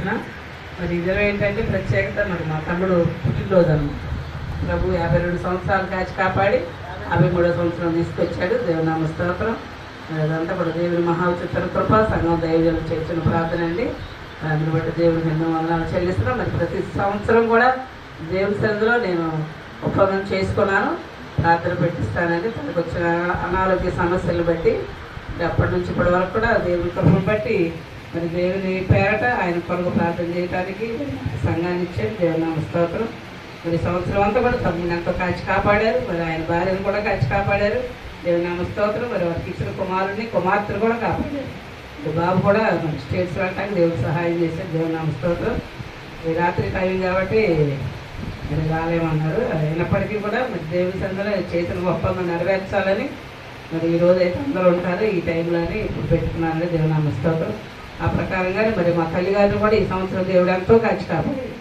తెలియజేస్తున్నా. మరి ఇదిలో ఏంటంటే ప్రత్యేకత మరి మా తమ్ముడు పుట్టినరోజు అనమాట. ప్రభు 52 సంవత్సరాలు కాచి కాపాడి 53వ సంవత్సరం తీసుకొచ్చాడు. దేవునామ స్తోత్రం. అదంతా కూడా దేవుని మహాచిత్ర కృప, సంఘం దైవజనులు చేసిన ప్రార్థన అండి. దాన్ని బట్టి దేవుడికి ఎన్నో వందనాలు చెల్లిస్తున్నాం. మరి ప్రతి సంవత్సరం కూడా దేవుని సన్నిధిలో నేను ఒప్పందం చేసుకున్నాను, ప్రార్థన పెట్టిస్తానని. తనకు వచ్చిన అనారోగ్య సమస్యలు బట్టి అప్పటి నుంచి ఇప్పటి వరకు కూడా దేవుని కృపను బట్టి మరి దేవుని పేరట ఆయన కొరకు ప్రార్థన చేయడానికి సంఘాన్ని ఇచ్చాడు. దేవునామ స్తోత్రం. మరి సంవత్సరం అంతా కూడా తమ్ముడిని ఎంతో కాచి కాపాడారు. మరి ఆయన భార్యను కూడా కాచి కాపాడారు. దేవునామ స్తోత్రం. మరి వారికి ఇచ్చిన కుమార్తెను కూడా కాపాడారు. బాబు కూడా మరి స్టేట్స్ వెళ్ళటానికి దేవుడు సహాయం చేశారు. దేవునామ స్తోత్రం. ఈ రాత్రి టైం కాబట్టి మరి రాలేమన్నారు. అయినప్పటికీ కూడా మరి దేవుని సందులో చేసిన ఒప్పందం నెరవేర్చాలని మరి ఈరోజు అయితే అందరూ ఉంటారు ఈ టైంలోని ఇప్పుడు పెట్టుకున్నారని దేవునామ స్తోత్రం. ఆ ప్రకారంగానే మరి మా తల్లిగారిని కూడా ఈ సంవత్సరం దేవుడు ఎంతో కాచి కాపాడాడు.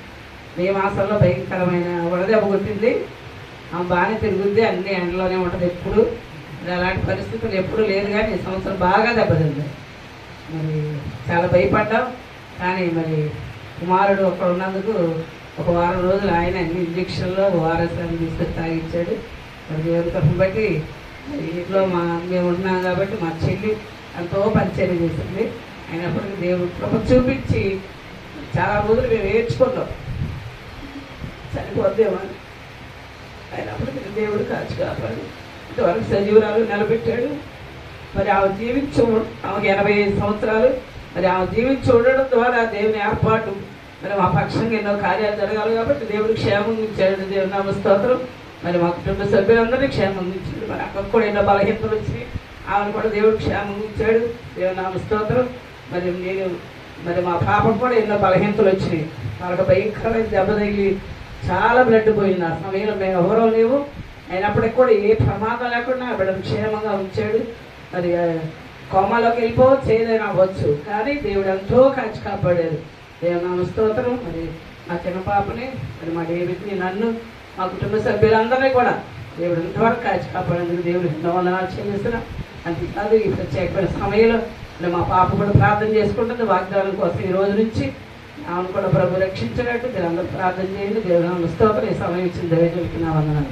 మే మాసంలో భయంకరమైన వడదెబ్బ కొట్టింది. ఆమె బాగానే తిరుగుద్ది, అన్ని ఎండలోనే ఉంటుంది ఎప్పుడు. మరి అలాంటి పరిస్థితులు ఎప్పుడు లేదు, కానీ ఈ సంవత్సరం బాగా దెబ్బతింది. మరి చాలా భయపడ్డాం. కానీ మరి కుమారుడు ఒకడు ఉన్నందుకు ఒక వారం రోజులు ఆయన అన్ని ఇంజక్షన్లో ఓఆర్ఎస్ని తీసుకొచ్చి తాగిచ్చాడు. మరి దేవుని కృపను బట్టి ఇంట్లో మేము ఉంటున్నాం కాబట్టి మా చెల్లి ఎంతో పరిచయం చేసింది. అయినప్పటికీ దేవుడు కృప చూపించి చాలా రోజులు మేము ఏడ్చుకున్నాం, చనిపోద్దేమని. అయినప్పటికీ దేవుడు కాచి కాపాడు ఇంతవరకు సజీవురాలు నిలబెట్టాడు. మరి ఆమె ఆమెకు 85 సంవత్సరాలు. మరి ఆమె జీవించి ఉండడం ద్వారా దేవుని ఏర్పాటు మరి మా పక్షంగా ఎన్నో కార్యాలు జరగాలి కాబట్టి దేవుడు క్షేమం ఇచ్చాడు. దేవుని నామ స్తోత్రం. మరి మా కుటుంబ సభ్యులందరినీ క్షేమం ఇచ్చాడు. మరి అక్కడికి కూడా ఎన్నో బలహీనతలు వచ్చి ఆమెను కూడా దేవుడు క్షేమం ఇచ్చాడు. దేవుని నామ స్తోత్రం. మరి మా పాపకు కూడా ఎన్నో బలహీనతలు వచ్చినాయి. వాళ్ళకి భయంకరమైన దెబ్బ తగిలి చాలా బ్లడ్ పోయింది. ఆ సమయంలో మేము ఎవరో లేవు. అయినప్పటికీ కూడా ఏ ప్రమాదం లేకుండా బిడ్డను క్షేమంగా ఉంచాడు. మరి కోమాలోకి వెళ్ళిపోవచ్చు, ఏదైనా అవ్వచ్చు, కానీ దేవుడు ఎంతో కాచి కాపాడాడు. దేవునామ స్తోత్రం. మరి మా చిన్న పాపని, మరి మా డేవిడ్ని, నన్ను, మా కుటుంబ సభ్యులందరినీ కూడా దేవుడు ఎంతవరకు కాచి కాపాడేందుకు దేవుడు ఎన్నో వందనాలు చెల్లిస్తున్నాం. అంతేకాదు ఈ ప్రత్యేకమైన సమయంలో మరి మా పాప కూడా ప్రార్థన చేసుకుంటుంది వాగ్దానం కోసం. ఈ రోజు నుంచి ఆమెను కూడా ప్రభు రక్షించినట్టు మీరు అందరూ ప్రార్థన చేయండి. దేవునామ స్తోత్రం. ఈ సమయం ఇచ్చిన దైవజనులకి నా వందనాలు.